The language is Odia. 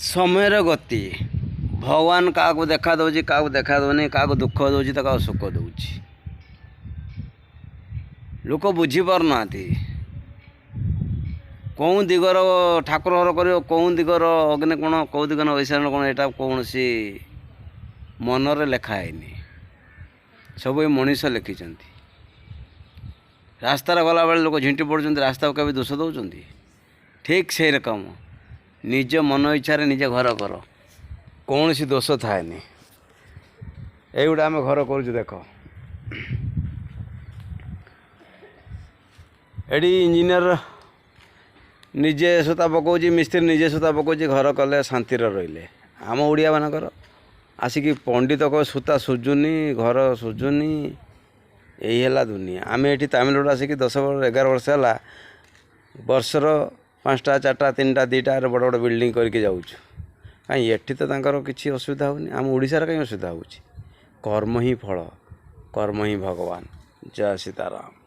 ସମୟର ଗତି ଭଗବାନ କାହାକୁ ଦେଖା ଦେଉଛି, କାହାକୁ ଦେଖା ଦେଉନି, କାହାକୁ ଦୁଃଖ ଦେଉଛି ତ କାହାକୁ ସୁଖ ଦେଉଛି। ଲୋକ ବୁଝିପାରୁନାହାନ୍ତି କେଉଁ ଦିଗର ଠାକୁର ଘର କରିବ, କେଉଁ ଦିଗର ଅଗ୍ନି କୋଣ, କେଉଁ ଦିଗର ଐଶାନ୍ୟ କୋଣ, ଏଇଟା କୌଣସି ମନରେ ଲେଖା ହେଇନି। ସବୁ ଏ ମଣିଷ ଲେଖିଛନ୍ତି। ରାସ୍ତାରେ ଗଲାବେଳେ ଲୋକ ଝିଣ୍ଟି ପଡ଼ୁଛନ୍ତି, ରାସ୍ତାକୁ କେବେ ଦୋଷ ଦେଉଛନ୍ତି? ଠିକ୍ ସେଇ ରକମ ନିଜ ମନ ଇଚ୍ଛାରେ ନିଜେ ଘର କର, କୌଣସି ଦୋଷ ଥାଏନି। ଏଇଗୁଡ଼ା ଆମେ ଘର କରୁଛୁ। ଦେଖ ଏଠି ଇଞ୍ଜିନିୟର ନିଜେ ସୂତା ପକାଉଛି, ମିସ୍ତ୍ରୀ ନିଜେ ସୂତା ପକାଉଛି, ଘର କଲେ ଶାନ୍ତିରେ ରହିଲେ। ଆମ ଓଡ଼ିଆମାନଙ୍କର ଆସିକି ପଣ୍ଡିତ କହ ସୂତା ସୁଝୁନି, ଘର ସୁଝୁନି, ଏଇ ହେଲା ଦୁନିଆ। ଆମେ ଏଠି ତାମିଲନାଡ଼ୁ ଆସିକି 11 ବର୍ଷ ହେଲା ବର୍ଷର 5ଟା 4ଟା 3ଟା 2ଟାରେ ବଡ଼ ବଡ଼ ବିଲ୍ଡିଂ କରିକି ଯାଉଛୁ। କାହିଁ ଏଠି ତ ତାଙ୍କର କିଛି ଅସୁବିଧା ହେଉନି, ଆମ ଓଡ଼ିଶାରେ କାହିଁ ଅସୁବିଧା ହେଉଛି? କର୍ମ ହିଁ ଫଳ, କର୍ମ ହିଁ ଭଗବାନ। ଜୟ ସୀତାରାମ।